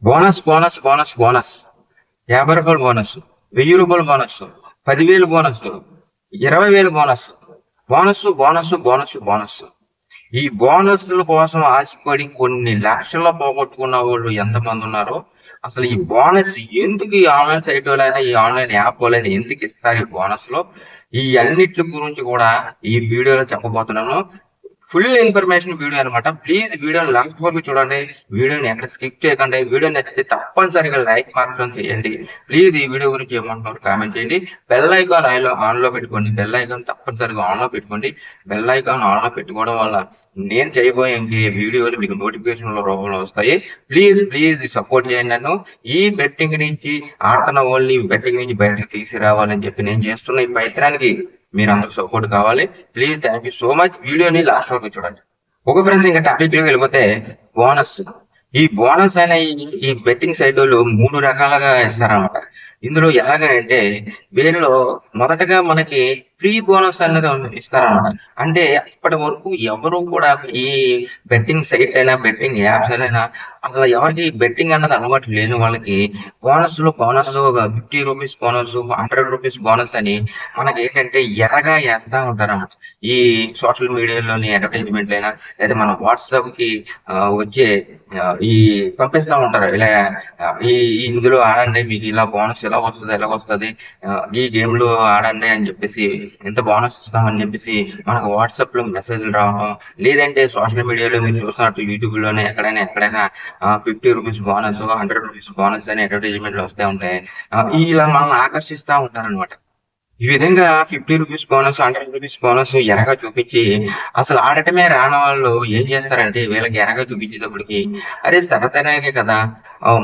Bonus bonus bonus bonus. 50 రూపాయలు bonus, 1000 రూపాయలు bonus, 10,000 bonus, 20,000 bonus. Bonus bonus bonus bonus. ఈ బోనస్ల కోసం ఆశపడి కొన్ని లక్షల్లో పోగొట్టుకున్న వాళ్ళు ఎంతమంది ఉన్నారో. అసలు ఈ బోనస్ ఎందుకు ఈ ఆన్లైన్ సైట్ వాళ్ళైనా ఈ ఆన్లైన్ యాప్ వాళ్ళైనా ఎందుకు ఇస్తారు ఈ బోనస్ లో? ఈ అన్నిటి గురించి కూడా ఈ వీడియోలో చెప్పబోతున్నాను. ఫుల్ ఇన్ఫర్మేషన్ వీడియో అనమాట. ప్లీజ్ వీడియోని లాస్ట్ వరకు చూడండి. వీడియోని ఎక్కడ స్కిప్ చేయకండి. వీడియో నచ్చితే తప్పనిసరిగా లైక్ మాత్రం చేయండి. ప్లీజ్ ఈ వీడియో గురించి ఏమంటున్నారు కామెంట్ చేయండి. బెల్ ఐకాన్ ఆన్ లో పెట్టుకోండి. బెల్ ఐకాన్ తప్పనిసరిగా ఆన్ లో పెట్టుకోండి. బెల్ ఐకాన్ ఆన్ లో పెట్టుకోవడం వల్ల నేను చేయబోయే వీడియోలు మీకు నోటిఫికేషన్ రూపంలో వస్తాయి. ప్లీజ్ ప్లీజ్ సపోర్ట్ చేయండి నన్ను. ఈ బెట్టింగ్ నుంచి ఆడుతున్న వాళ్ళని బెట్టింగ్ నుంచి బయటకు తీసుకురావాలని చెప్పి నేను చేస్తున్న ఈ ప్రయత్నానికి మీరు అందరూ సపోర్ట్ కావాలి. Please thank you so much. వీడియోని లాస్ట్ వరకు చూడండి. ఒక ఫ్రెండ్స్, ఇంకా టాపిక్ లోకి వెళ్ళిపోతే బోనస్. ఈ బోనస్ అనే ఈ బెట్టింగ్ సైట్ వాళ్ళు 3 రకాలుగా ఇస్తారన్నమాట. ఇందులో ఎలాగంటే వీళ్ళు మొదటగా మనకి ఫ్రీ బోనస్ అనేది ఇస్తారన్నమాట. అంటే ఇప్పటి వరకు ఎవరు కూడా ఈ బెట్టింగ్ సైట్ అయినా బెట్టింగ్ యాప్స్ అయినా అసలు ఎవరికి బెట్టింగ్ అన్నది అలవాటు లేని వాళ్ళకి bonus 50 rupees bonus, 100 rupees bonus అని మనకి ఏంటంటే ఎర్రగా వేస్తా ఉంటారన్నమాట. ఈ సోషల్ మీడియాలోని అడ్వర్టైజ్మెంట్ అయినా లేదా మన వాట్సాప్ కి వచ్చే ఈ పంపిస్తా ఉంటారు. ఇలా ఈ ఇందులో ఆడండి, మీకు ఇలా బోనస్ ఎలా వస్తుంది ఎలా వస్తుంది, ఈ గేమ్ లో ఆడండి అని చెప్పేసి ఎంత బోనస్ ఇస్తామని చెప్పేసి మనకు వాట్సాప్ లో మెసేజ్లు రావడం, లేదంటే సోషల్ మీడియాలో మీరు చూస్తున్నట్టు యూట్యూబ్ లోనే ఎక్కడైనా 50 రూపీస్ బోనస్, 100 రూపీస్ బోనస్ అని అడ్వర్టైజ్మెంట్లు వస్తూ ఉంటాయి. ఇలా మనల్ని ఆకర్షిస్తా ఉంటారనమాట. ఈ విధంగా 50 రూపీస్ బోనస్, 100 రూపీస్ బోనస్ ఎరగా చూపించి అసలు ఆడటమే రాని వాళ్ళు ఏం చేస్తారంటే వీళ్ళకి ఎరగా చూపించేటప్పటికి, అరే సరదానే కదా,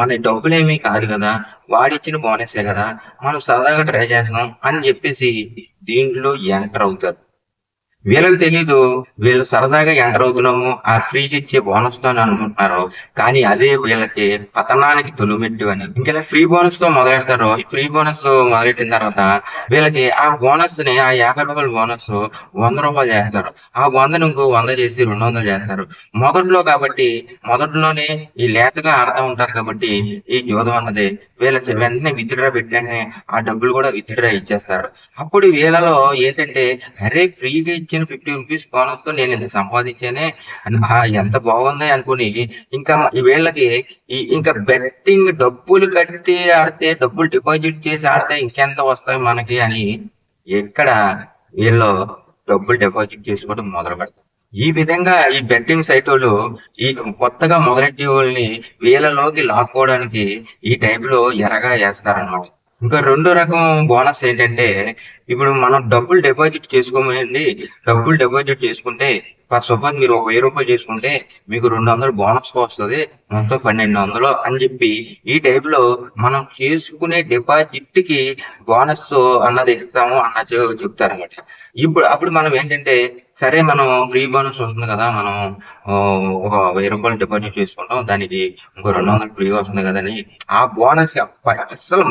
మన డబ్బులేమీ కాదు కదా, వాడిచ్చిన బోనసే కదా, మనం సరదాగా ట్రై చేస్తున్నాం అని చెప్పేసి దీంట్లో ఎంటర్ అవుతారు. వీళ్ళకి తెలీదు వీళ్ళు సరదాగా ఎంటర్ అవుతున్నాము ఆ ఫ్రీకి ఇచ్చే బోనస్ తో అనుకుంటున్నారు. కానీ అదే వీళ్ళకి పతనానికి తొలిమెట్టు అని. ఇంకా ఫ్రీ బోనస్ తో మొదలెడతారు. ఈ ఫ్రీ బోనస్ మొదలెట్టిన తర్వాత వీళ్ళకి ఆ బోనస్ ని, ఆ 50 రూపాయల బోనస్ 100 రూపాయలు చేస్తారు. ఆ 100ని ఇంకో 100 చేసి 200 చేస్తారు. మొదట్లో కాబట్టి మొదట్లోనే ఈ లేతగా ఆడుతూ ఉంటారు కాబట్టి ఈ జోదం అన్నది వీళ్ళకి వెంటనే విత్డ్రా పెట్టిననే ఆ డబ్బులు కూడా విత్డ్రా ఇచ్చేస్తారు. అప్పుడు వీళ్ళలో ఏంటంటే, అరే ఫ్రీగా ఇచ్చిన 50 రూపీస్ బోనస్ తో నేను ఇంత సంపాదించానే, ఎంత బాగుంది అనుకుని ఇంకా వీళ్ళకి ఇంకా బెట్టింగ్ డబ్బులు కట్టి ఆడితే, డబ్బులు డిపాజిట్ చేసి ఆడితే ఇంకెంత వస్తాయి మనకి అని ఎక్కడ వీళ్ళు డబ్బులు డిపాజిట్ చేసుకోవడం మొదలు పెడతారు. ఈ విధంగా ఈ బెట్టింగ్ సైట్ వాళ్ళు ఈ కొత్తగా మొదలెట్టే వాళ్ళని వీళ్ళలోకి లాక్కోవడానికి ఈ టైప్ లో ఎరగా వేస్తారన్నమాట. ఇంకా రెండో రకం బోనస్ ఏంటంటే, ఇప్పుడు మనం డబ్బులు డిపాజిట్ చేసుకోమండి. డబ్బులు డిపాజిట్ చేసుకుంటే ఫర్ సపోజ్ మీరు ఒక 1000 రూపాయలు చేసుకుంటే మీకు 200 బోనస్ వస్తుంది, మొత్తం 1200 అని చెప్పి ఈ టైప్ లో మనం చేసుకునే డిపాజిట్ కి బోనస్ అన్నది ఇస్తాము అన్నది చెప్తారన్నమాట. అప్పుడు మనం ఏంటంటే, సరే మనం ఫ్రీ బోనస్ వస్తుంది కదా, మనం ఒక 1000 రూపాయలు డిపాజిట్ చేసుకుంటాం, దానికి ఇంకో 200 ఫ్రీగా వస్తుంది కదా అని ఆ బోనస్ అసలు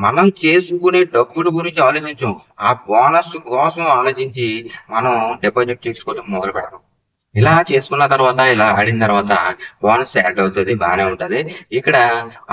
మనం చేసుకునే డబ్బుల గురించి ఆలోచించాం, ఆ బోనస్ కోసం ఆలోచించి మనం డిపాజిట్ చేసుకోవడం మొదలు పెడతాం. ఇలా చేసుకున్న తర్వాత, ఇలా ఆడిన తర్వాత బోనస్ యాడ్ అవుతుంది, బాగానే ఉంటది. ఇక్కడ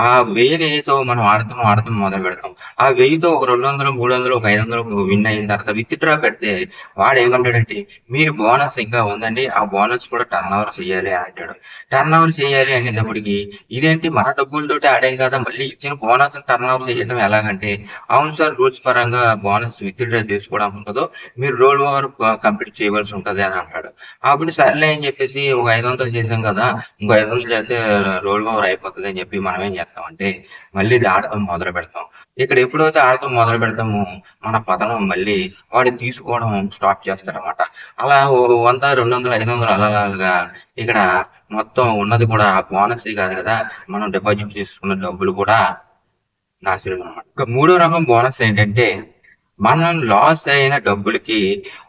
ఆ 1000తో మనం ఆడతాం మొదలు పెడతాం. ఆ 1000తో ఒక 200, 300, ఒక 500 విన్ అయిన తర్వాత విత్ డ్రా పెడితే వాడు ఏమంటాడంటే, మీరు బోనస్ ఇంకా ఉందండి, ఆ బోనస్ కూడా టర్న్ ఓవర్ చేయాలి అని అంటాడు. టర్న్ ఓవర్ చేయాలి అనేటప్పటికి ఇదేంటి మన డబ్బులతోటి ఆడాం కదా, మళ్ళీ ఇచ్చిన బోనస్ టర్న్ ఓవర్ చేయడం ఎలాగంటే, అవును సార్ రూల్స్ పరంగా బోనస్ విత్ డ్రా చేసుకోవడం ఉంటుందో మీరు రోల్ ఓవర్ కంప్లీట్ చేయవలసి ఉంటది అని అంటాడు. అప్పుడు సర్లే అని చెప్పేసి ఒక 500 చేసాం కదా, ఇంకో 500 చేస్తే రోల్ ఓవర్ అయిపోతుంది అని చెప్పి మనం ఏం చేస్తామంటే మళ్ళీ ఇది ఆడటం మొదలు పెడతాం. ఇక్కడ ఎప్పుడైతే ఆడటం మొదలు పెడతామో మన పతనం మళ్ళీ వాడు తీసుకోవడం స్టార్ట్ చేస్తాడనమాట. అలా 100, 200, 500 అలాగా ఇక్కడ మొత్తం ఉన్నది కూడా బోనస్ కాదు కదా, మనం డిపాజిట్ చేసుకున్న డబ్బులు కూడా నాశనం అనమాట. ఇంకా మూడో రకం బోనస్ ఏంటంటే, మనం లాస్ అయిన డబ్బులకి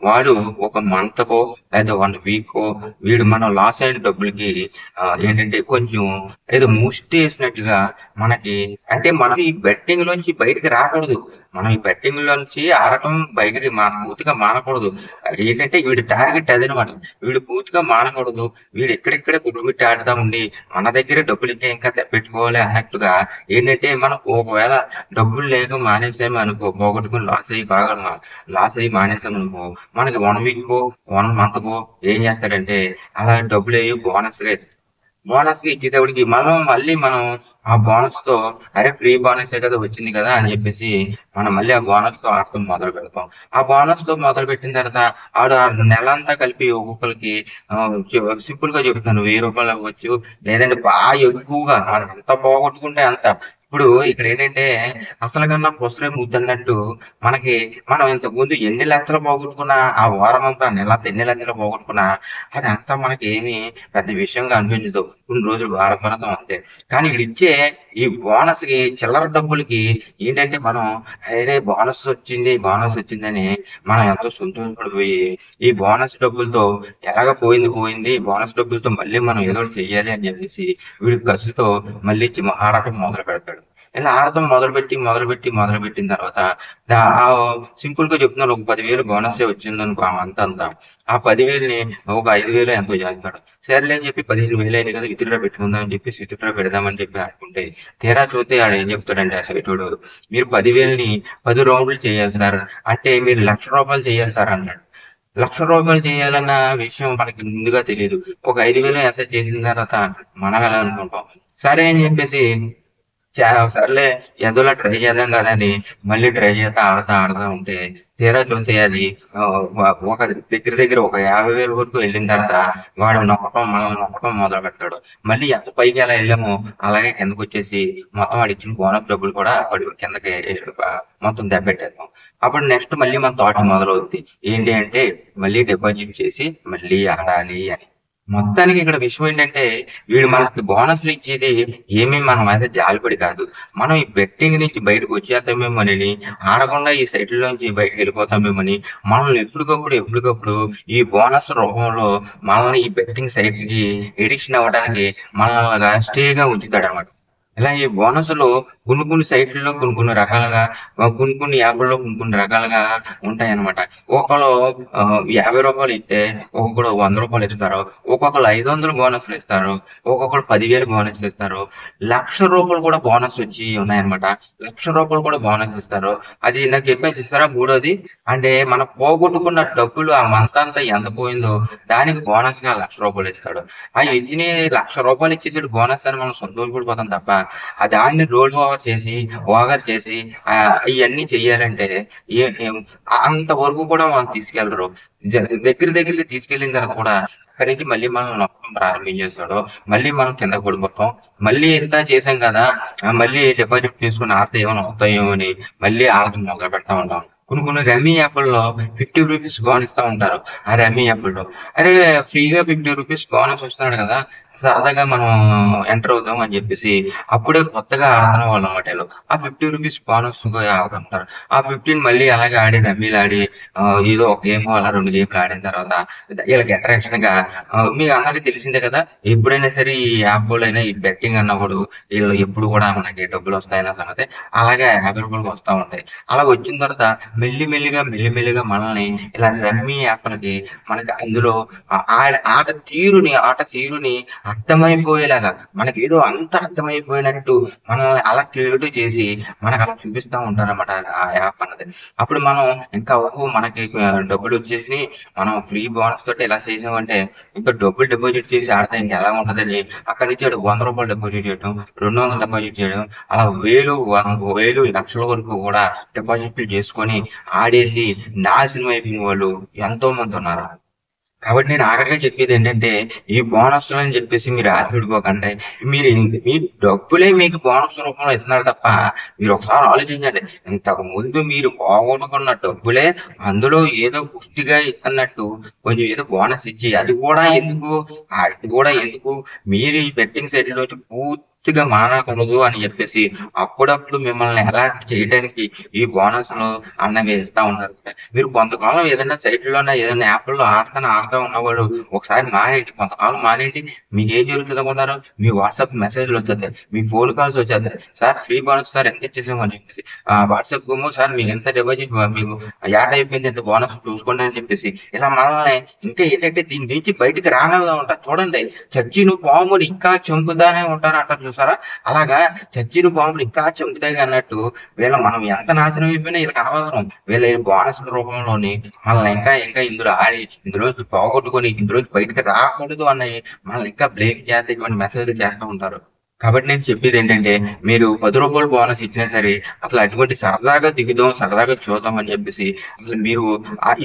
వాడు ఒక మంత్కో లేదా 1 వీకో వీడు మనం లాస్ అయిన డబ్బులకి ఏంటంటే కొంచెం ఏదో ముష్టి వేసినట్టుగా మనకి, అంటే మనం ఈ బెట్టింగ్ లోంచి బయటకు రాకూడదు, మనం ఈ బెట్టింగ్ లోంచి ఆడటం బయటకి పూర్తిగా మానకూడదు. ఏంటంటే వీడి టార్గెట్ అదనమాట. వీడు పూర్తిగా మానకూడదు. వీడు ఎక్కడెక్కడ కుటుంబెట్టి ఆడుతా ఉండి మన దగ్గరే డబ్బులు ఇంకా తెప్పెట్టుకోవాలి అన్నట్టుగా ఏంటంటే మనం ఒకవేళ డబ్బులు లేక మానేసాము అనుకో, పోగొట్టుకుని లాస్ అయ్యి మానేసాము అనుకో, మనకి 1 వీక్ 1 మంత్కో ఏం చేస్తాడంటే అలా డబ్బులు అయ్యి బోనస్ గా ఇచ్చేటప్పటికి మనం ఆ బోనస్ తో అరే ఫ్రీ బోనస్ కదా వచ్చింది కదా అని చెప్పేసి మనం మళ్ళీ ఆ బోనస్ తో ఆడటం మొదలు పెడతాం. ఆ బోనస్ తో మొదలు పెట్టిన తర్వాత ఆడు ఆ నెల అంతా కలిపి ఒక్కొక్కరికి సింపుల్ గా చెప్తాను, 1000 రూపాయలు అవ్వచ్చు, లేదంటే బాగా ఎక్కువగా మనం ఎంత పోగొట్టుకుంటే అంత. ఇప్పుడు ఇక్కడ ఏంటంటే అసలు కన్నా పొసరే ముద్దన్నట్టు మనం ఇంతకు ముందు ఎన్ని లక్షలు పోగొట్టుకున్నా, ఆ వారం అంతా నెల అంతా ఎన్ని లక్షలు పోగొట్టుకున్నా అది అంతా మనకి ఏమి పెద్ద విషయంగా అనిపించదు. కొన్ని రోజులు బాధపడతాం అంతే. కానీ వీడు ఇచ్చే ఈ బోనస్ కి చిల్లర డబ్బులకి ఏంటంటే మనం అరే బోనస్ వచ్చిందని మనం ఎంతో సంతోషపడిపోయి ఈ బోనస్ డబ్బులతో ఎలాగ పోయింది బోనస్ డబ్బులతో మళ్ళీ మనం ఏదో ఒకటి చెయ్యాలి అని చెప్పేసి వీడి కసితో మళ్ళీ ఆడటం మొదలు పెడతాడు. ఇలా ఆడటం మొదలుపెట్టిన తర్వాత సింపుల్ గా చెప్తున్నాడు, ఒక 10,000 బోనస్ వచ్చింది అనుకో అంతా ఆ 10,000ని ఒక 5,000 ఎంతో చేస్తాడు. సరేలే అని చెప్పి 15,000 అయింది కదా విత్డ్రా పెట్టుకుందాం అని చెప్పి విత్డ్రా పెడదామని చెప్పి అనుకుంటే తీరా చూస్తే ఆడ ఏం చెప్తాడంటే ఆ సైటోడు, మీరు 10,000ని 10 రౌండ్లు చేయాలి సార్, అంటే మీరు 1,00,000 చేయాలి సార్ అన్నాడు. 1,00,000 చేయాలన్న విషయం మనకి ముందుగా తెలియదు. ఒక 5,000 ఎంత చేసిన తర్వాత మనం ఎలా అనుకుంటాం. సరే అని చెప్పేసి సర్లే ఏదోలా ట్రై చేద్దాం కదని మళ్ళీ ట్రై చేస్తా ఆడతా ఉంటే తీరా చూస్తే అది ఒక దగ్గర ఒక 50,000 వరకు వెళ్ళిన తర్వాత వాడు మనల్ని నొక్కటం మొదలు పెడతాడు. మళ్ళీ ఎంత పైకి ఎలా వెళ్ళామో అలాగే కిందకు వచ్చేసి మొత్తం వాడు ఇచ్చిన బోనస్ డబ్బులు కూడా వాడు కిందకి మొత్తం దెబ్బెట్టేస్తాం. అప్పుడు నెక్స్ట్ మళ్ళీ మన తోట మొదలవుద్ది. ఏంటి అంటే మళ్ళీ డిపాజిట్ చేసి మళ్ళీ ఆడాలి అని. మొత్తానికి ఇక్కడ విషయం ఏంటంటే వీడు మనకి బోనస్లు ఇచ్చేది ఏమీ మన మీద జాలిపడి కాదు. మనం ఈ బెట్టింగ్ నుంచి బయటకు వచ్చేస్తామేమోనని, ఆడకుండా ఈ సైట్లోంచి బయటకు వెళ్ళిపోతామేమని మనల్ని ఎప్పటికప్పుడు ఈ బోనస్ రూపంలో మనల్ని ఈ బెట్టింగ్ సైట్ కి ఎడిక్షన్ అవ్వడానికి మనల్ని స్టేగా ఉంచుతాడు అనమాట. ఇలా ఈ బోనస్‌లో కొన్ని సైట్‌ల్లో కొన్ని రకాలుగా కొన్ని యాప్‌ల్లో కొన్ని రకాలుగా ఉంటాయన్నమాట. ఒకళ్ళు రూ. 50 ఇస్తే ఒక్కొక్కడు రూ. 100 ఇస్తారు. ఒక్కొక్కళ్ళు 500 బోనస్‌లు ఇస్తారు. ఒక్కొక్కళ్ళు 10,000 బోనస్‌లు ఇస్తారు. రూ. 1,00,000 కూడా బోనస్ వచ్చి ఉన్నాయన్నమాట. రూ. 1,00,000 కూడా బోనస్ ఇస్తారు. అది ఇందాక చెప్పాను చూసారా మూడోది. అంటే మనం పోగొట్టుకున్న డబ్బులు ఆ మంత్ అంతా ఎంత పోయిందో దానికి బోనస్‌గా రూ. 1,00,000 ఇస్తాడు. ఆ ఇచ్చినయి రూ. 1,00,000 ఇచ్చేసాడు బోనస్ అని మనం సంతోషపడిపోతాం తప్ప దాన్ని ఓవర్ చేసి ఇవన్నీ చెయ్యాలంటే అంతవరకు కూడా మనం తీసుకెళ్లరు. దగ్గరికి తీసుకెళ్ళిన తర్వాత కూడా అక్కడి నుంచి మళ్ళీ మనం నొక్కడం ప్రారంభించేస్తాడు. మళ్ళీ మనం కింద పడిపోతాం. మళ్ళీ ఇంత చేసాం కదా, మళ్ళీ డిపాజిట్ చేసుకుని ఆడితే ఏమైనా వస్తాయేమో అని మళ్ళీ ఆడటం మొదలు పెడతా ఉంటాం. కొన్ని రమ్మీ యాప్ల్లో ₹50 బోనస్ ఇస్తా ఉంటారు. ఆ రమ్మీ యాప్ల్లో అరే ఫ్రీగా ₹50 బోనస్ వస్తున్నాడు కదా, సరదాగా మనం ఎంటర్ అవుదాం అని చెప్పేసి అప్పుడే కొత్తగా ఆడుతున్న వాళ్ళు అన్నమాట వీళ్ళు. ఆ ₹50 బోనస్ ఆడుతుంటారు. ఆ 15 మళ్ళీ అలాగే ఆడి రమ్మీలు ఆడి ఏదో ఒక గేమ్ అలా 2 గేమ్లు ఆడిన తర్వాత వీళ్ళకి అట్రాక్షన్ గా మీకు అందరికీ తెలిసిందే కదా, ఎప్పుడైనా సరే ఈ యాప్లైనా ఈ బెట్టింగ్ అన్నప్పుడు వీళ్ళు ఎప్పుడు కూడా మనకి డబ్బులు వస్తాయన్న సంగతి అలాగే ₹50 వస్తూ ఉంటాయి. అలా వచ్చిన తర్వాత మెల్లిమెల్లిగా మనల్ని ఇలా రమ్మీ యాప్లకి మనకి అందులో ఆట తీరుని అర్థమైపోయేలాగా మనకి ఏదో అంత అర్థమైపోయినట్టు మనల్ని అలా క్రియేట్ చేసి మనకు అలా చూపిస్తూ ఉంటారన్నమాట ఆ యాప్ అన్నది. అప్పుడు మనం ఇంకా మనకి డబ్బులు వచ్చేసి మనం ఫ్రీ బోనస్ తోటి ఎలా చేసామంటే ఇంకా డబ్బులు డిపాజిట్ చేసి ఆడితే ఇంకా ఎలా ఉంటదని అక్కడి నుంచి ₹100 డిపాజిట్ చేయడం, 200 డిపాజిట్ చేయడం, అలా 1,000 లక్షల వరకు కూడా డిపాజిట్లు చేసుకొని ఆడేసి నాశనం అయిపోయిన వాళ్ళు ఎంతో మంది ఉన్నారు. కాబట్టి నేను ఆఖరిగా చెప్పేది ఏంటంటే ఈ బోనస్లు అని చెప్పేసి మీరు ఆశపడిపోకండి. మీ డబ్బులే మీకు బోనస్ రూపంలో ఇస్తున్నారు తప్ప మీరు ఒకసారి ఆలోచించండి. ఇంతకు ముందు మీరు పోగొట్టుకున్న డబ్బులే అందులో ఏదో పుష్టిగా ఇస్తున్నట్టు కొంచెం ఏదో బోనస్ ఇచ్చి అది కూడా ఎందుకు మీరు ఈ బెట్టింగ్ సైట్ నుంచి పూర్తిగా మానకూడదు అని చెప్పేసి అప్పుడప్పుడు మిమ్మల్ని అలర్ట్ చేయడానికి ఈ బోనస్లు అన్నవి ఇస్తా ఉన్నారు. మీరు కొంతకాలం ఏదైనా సైట్లోనే ఏదైనా యాప్లో ఆడుతా ఉన్నవాడు ఒకసారి మానేయండి, కొంతకాలం మానేయండి. మీకు ఏం జరుగుతుంది అనుకున్నారు? మీ వాట్సాప్ మెసేజ్లు వచ్చేస్తాయి, మీ ఫోన్ కాల్స్ వచ్చేస్తాయి. సార్ ఫ్రీ బోనస్ సార్ ఎంత ఇచ్చేసాము అని చెప్పేసి, వాట్సాప్ సార్ మీకు ఎంత డిపాజిట్ మీకు యాడ్ అయిపోయింది, ఎంత బోనస్ చూసుకోండి అని చెప్పేసి ఇలా మనల్ని ఇంకా ఏంటంటే దీని నుంచి బయటికి రానివ్వదా ఉంటారు. చూడండి, చచ్చిన పాములు ఇంకా చంపుతానే ఉంటారు అంటారు చూసారా? అలాగా చచ్చిన పాములు ఇంకా చంపుతాయి అన్నట్టు మనం ఎంత నాశనం అయిపోయినా వీళ్ళకి అనవసరం. వీళ్ళ బోనస్ రూపంలోని మనల్ని ఇంకా ఇంకా ఇందులో పోగొట్టుకొని ఇందులో బయటికి రాకూడదు అని మనల్ని ఇంకా బ్లేమ్ చేస్తే ఇటువంటి మెసేజ్లు చేస్తూ ఉంటారు. కాబట్టి నేను చెప్పేది ఏంటంటే, మీరు రూ. 10 బోనస్ ఇచ్చినా సరే అసలు అటువంటి సరదాగా దిగుదాం, సరదాగా చూద్దాం అని చెప్పేసి అసలు మీరు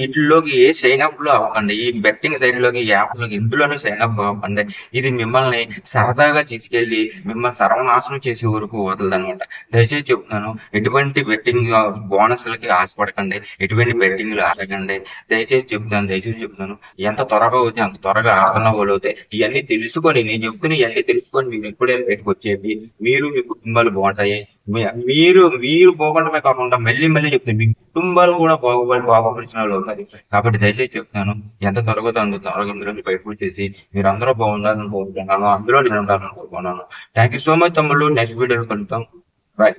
ఈటిల్లోకి సైన్ అప్‌లు అవ్వకండి. ఈ బెట్టింగ్ సైట్‌లోకి, ఈ యాప్‌లోకి ఎందులోనూ సైన్ అప్ అవ్వకండి. ఇది మిమ్మల్ని సరదాగా తీసుకెళ్ళి మిమ్మల్ని సర్వనాశనం చేసే వరకు వదలదనమాట. దయచేసి చెప్తున్నాను, ఎటువంటి బెట్టింగ్ బోనస్‌లకి ఆశపడకండి. ఎటువంటి బెట్టింగ్‌లు ఆడకండి. దయచేసి చెప్తున్నాను. ఎంత త్వరగా అవుతే అంత త్వరగా ఆడుతున్న వాళ్ళవుతాయి. ఇయన్నీ తెలుసుకొని, నేను చెప్తున్న ఇయన్నీ తెలుసుకొని మీరు ఎప్పుడైనా బయటకొచ్చేయండి. మీరు మీ కుటుంబాలు బాగుంటాయి. మీరు పోగొట్టమే కాకుండా మళ్ళీ చెప్తాను, మీ కుటుంబాలు కూడా బాగుపరిచిన వాళ్ళు అవుతారు. కాబట్టి దయచేసి చెప్తున్నాను, ఎంత త్వరగా అంత త్వరగా ఇందులో నుంచి బయటకొచ్చేసి మీరందరూ బాగుండాలని కోరుకుంటున్నాను. అందులో నేను ఉండాలని కోరుకుంటున్నాను. థ్యాంక్ యూ సో మచ్ తమ్ముళ్ళు. నెక్స్ట్ వీడియోలో కలుద్దాం. బాయ్.